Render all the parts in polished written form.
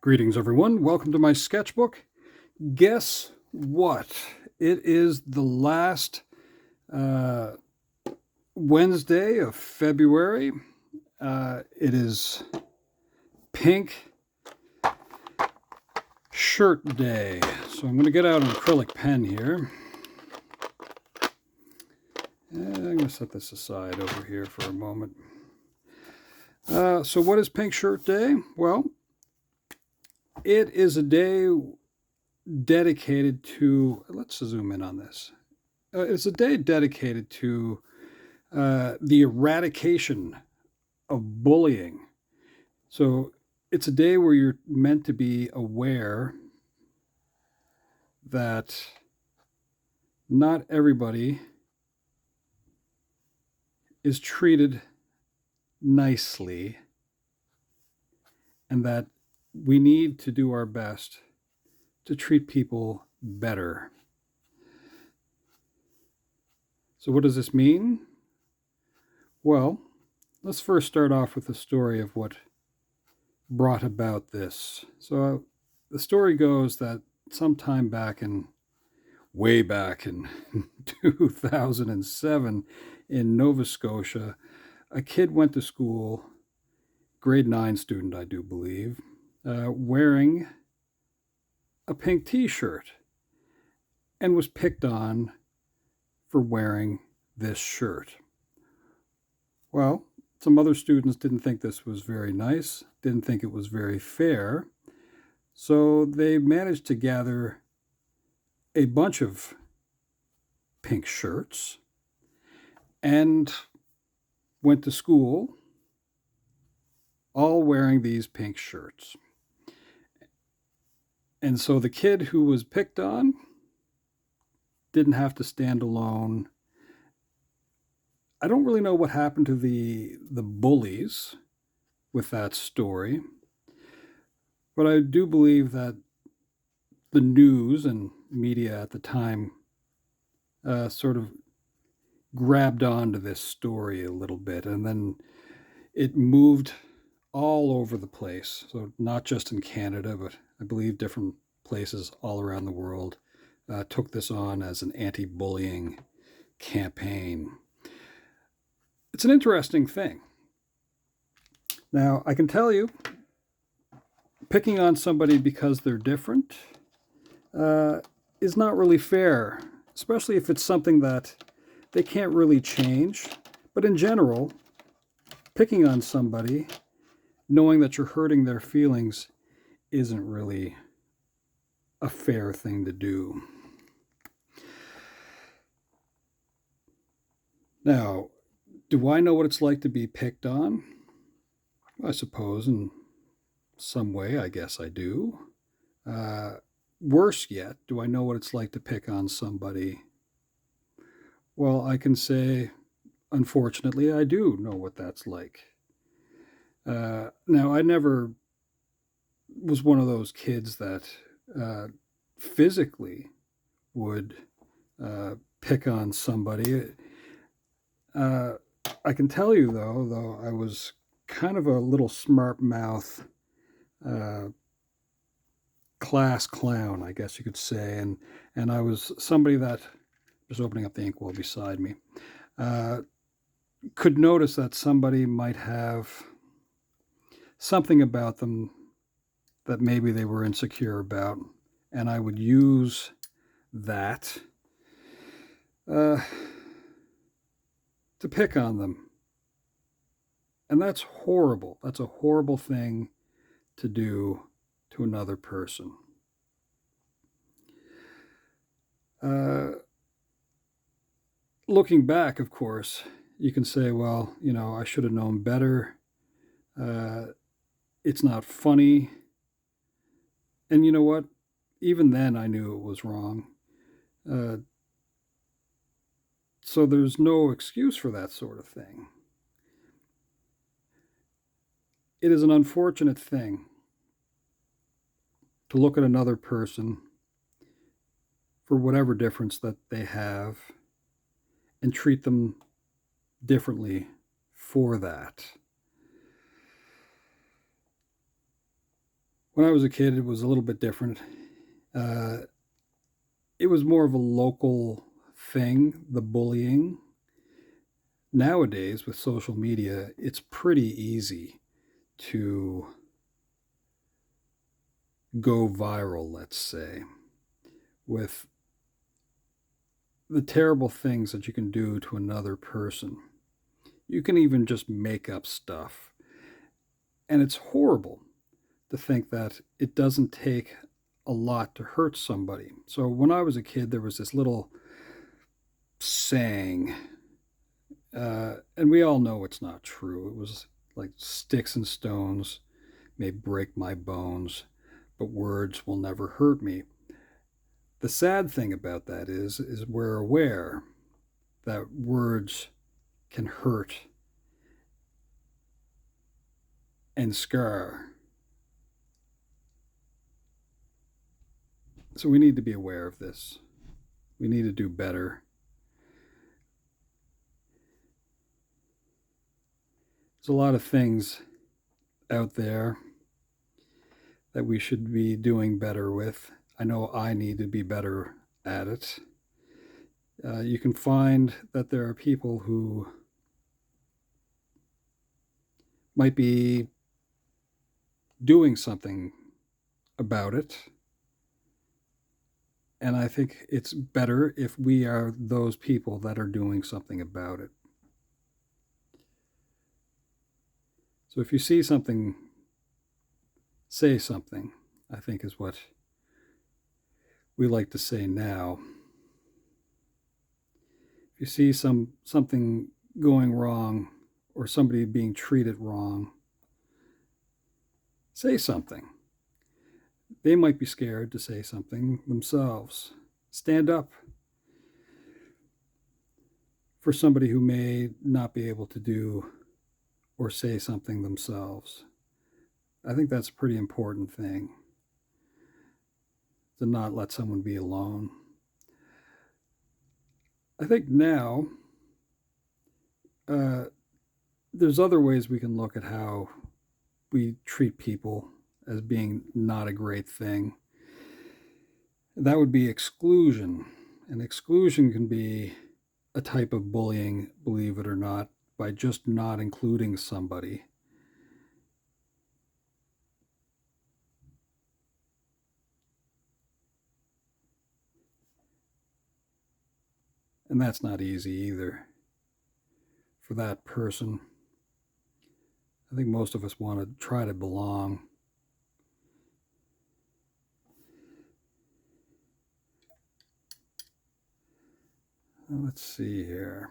Greetings, everyone. Welcome to my sketchbook. Guess what? It is the last Wednesday of February. It is Pink Shirt Day. So I'm going to get out an acrylic pen here. And I'm going to set this aside over here for a moment. So what is Pink Shirt Day? Well, it is a day dedicated to, let's zoom in on this. It's a day dedicated to the eradication of bullying. So it's a day where you're meant to be aware that not everybody is treated nicely, and that we need to do our best to treat people better. So what does this mean? Well, let's first start off with the story of what brought about this. So the story goes that sometime way back in 2007 in Nova Scotia, a kid went to school, grade 9 student, I do believe, wearing a pink t-shirt and was picked on for wearing this shirt. Well, some other students didn't think this was very nice, didn't think it was very fair, so they managed to gather a bunch of pink shirts and went to school all wearing these pink shirts. And so the kid who was picked on didn't have to stand alone. I don't really know what happened to the bullies with that story, but I do believe that the news and media at the time sort of grabbed onto this story a little bit, and then it moved all over the place. So not just in Canada, but I believe different places all around the world took this on as an anti-bullying campaign. It's an interesting thing. Now, I can tell you, picking on somebody because they're different is not really fair, especially if it's something that they can't really change. But in general, picking on somebody, knowing that you're hurting their feelings, isn't really a fair thing to do. Now, do I know what it's like to be picked on? I suppose in some way, I guess I do. Worse yet, do I know what it's like to pick on somebody? Well, I can say, unfortunately, I do know what that's like. Now, I never was one of those kids that physically would pick on somebody. I can tell you, though I was kind of a little smart mouth class clown, I guess you could say, and I was somebody that, just opening up the inkwell beside me, could notice that somebody might have something about them that maybe they were insecure about, and I would use that to pick on them. And that's horrible. That's a horrible thing to do to another person. Looking back, of course, you can say, well, I should have known better. It's not funny. And you know what? Even then, I knew it was wrong. So there's no excuse for that sort of thing. It is an unfortunate thing to look at another person for whatever difference that they have and treat them differently for that. When I was a kid, it was a little bit different. Uh, it was more of a local thing, the bullying. Nowadays, with social media, it's pretty easy to go viral, let's say, with the terrible things that you can do to another person. You can even just make up stuff. And it's horrible to think that it doesn't take a lot to hurt somebody. So when I was a kid, there was this little saying, and we all know it's not true. It was like sticks and stones may break my bones, but words will never hurt me. The sad thing about that is we're aware that words can hurt and scar. So we need to be aware of this. We need to do better. There's a lot of things out there that we should be doing better with. I know I need to be better at it. You can find that there are people who might be doing something about it. And I think it's better if we are those people that are doing something about it. So if you see something, say something, I think is what we like to say now. If you see something going wrong or somebody being treated wrong, say something. They might be scared to say something themselves. Stand up for somebody who may not be able to do or say something themselves. I think that's a pretty important thing, to not let someone be alone. I think now there's other ways we can look at how we treat people as being not a great thing. That would be exclusion. And exclusion can be a type of bullying, believe it or not, by just not including somebody. And that's not easy either for that person. I think most of us want to try to belong. Let's see here.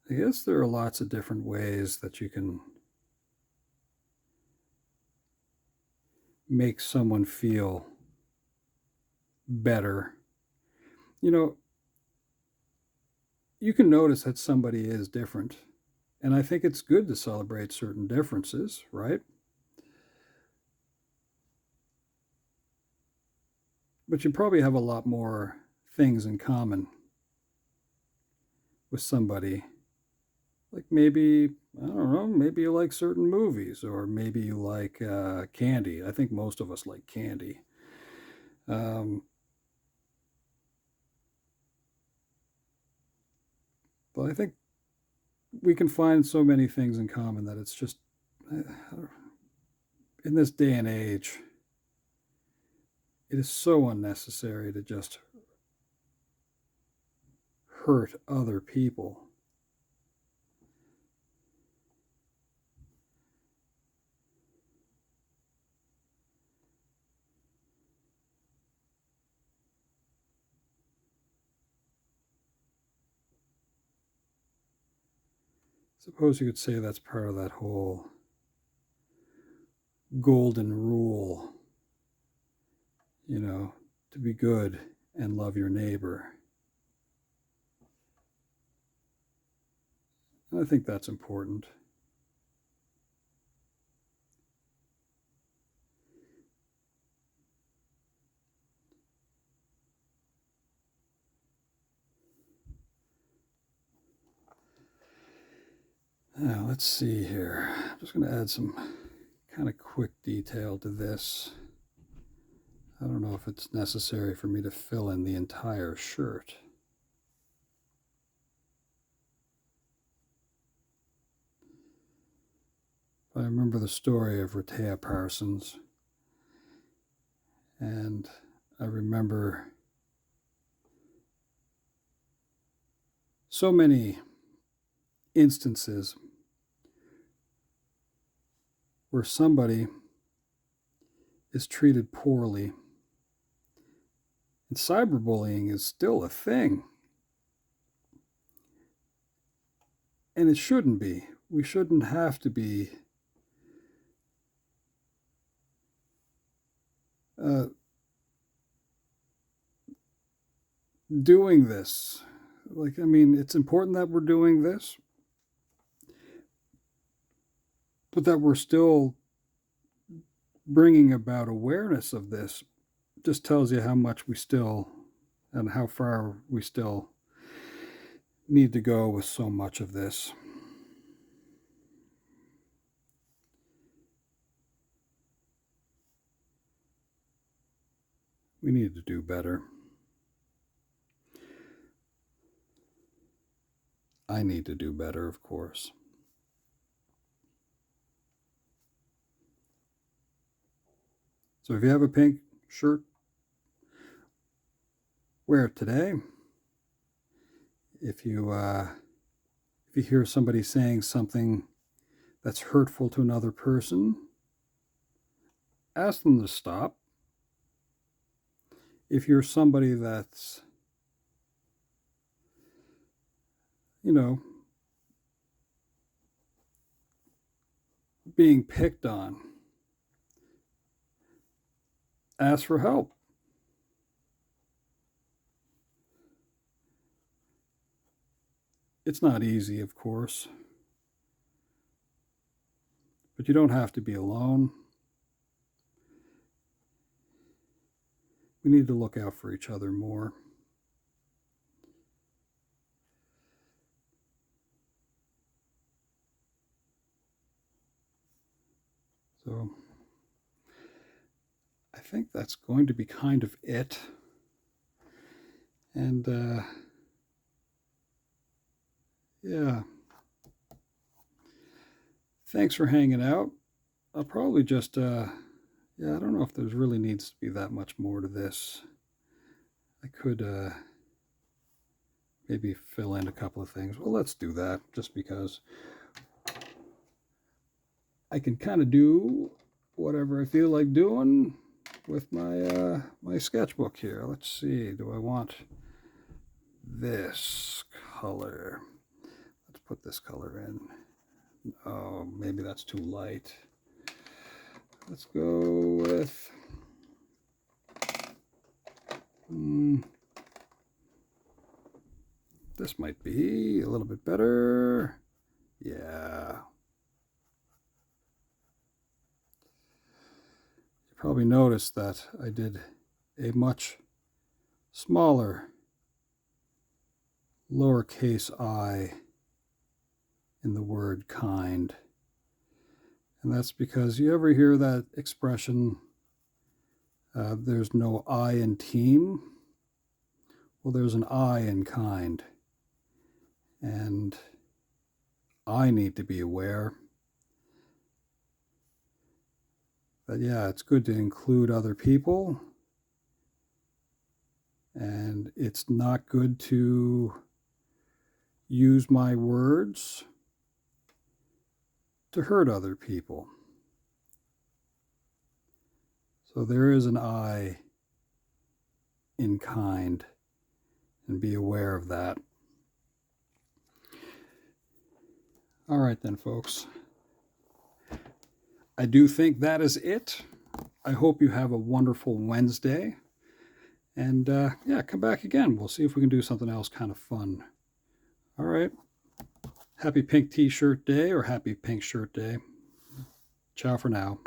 I guess there are lots of different ways that you can make someone feel better. You know, you can notice that somebody is different. And I think it's good to celebrate certain differences, right? But you probably have a lot more things in common with somebody. Like maybe, I don't know, maybe you like certain movies, or maybe you like candy. I think most of us like candy. Um, but I think we can find so many things in common that it's just, in this day and age, it is so unnecessary to just hurt other people. Suppose you could say that's part of that whole golden rule, to be good and love your neighbor. And I think that's important. Now, let's see here. I'm just going to add some kind of quick detail to this. I don't know if it's necessary for me to fill in the entire shirt. I remember the story of Rehtaeh Parsons, and I remember so many instances where somebody is treated poorly. And cyberbullying is still a thing. And it shouldn't be. We shouldn't have to be doing this. Like, I mean, it's important that we're doing this, but that we're still bringing about awareness of this just tells you how much we still and how far we still need to go with so much of this. We need to do better. I need to do better, of course. So if you have a pink shirt, wear it today. If you hear somebody saying something that's hurtful to another person, ask them to stop. If you're somebody that's, being picked on, ask for help. It's not easy, of course, but you don't have to be alone. We need to look out for each other more. So I think that's going to be kind of it. And yeah, thanks for hanging out. I'll probably just I don't know if there really needs to be that much more to this. I could maybe fill in a couple of things. Well, let's do that just because I can kind of do whatever I feel like doing with my my sketchbook here. Let's see, do I want this color? Let's put this color in. Oh, maybe that's too light. Let's go with this might be a little bit better. Yeah. You probably noticed that I did a much smaller lowercase I in the word kind. And that's because you ever hear that expression, there's no I in team? Well, there's an I in kind. And I need to be aware that, yeah, it's good to include other people. And it's not good to use my words to hurt other people. So there is an I in kind, and be aware of that. All right then, folks. I do think that is it. I hope you have a wonderful Wednesday. And yeah, come back again. We'll see if we can do something else kind of fun. All right. Happy Pink T-shirt day or happy Pink Shirt Day. Ciao for now.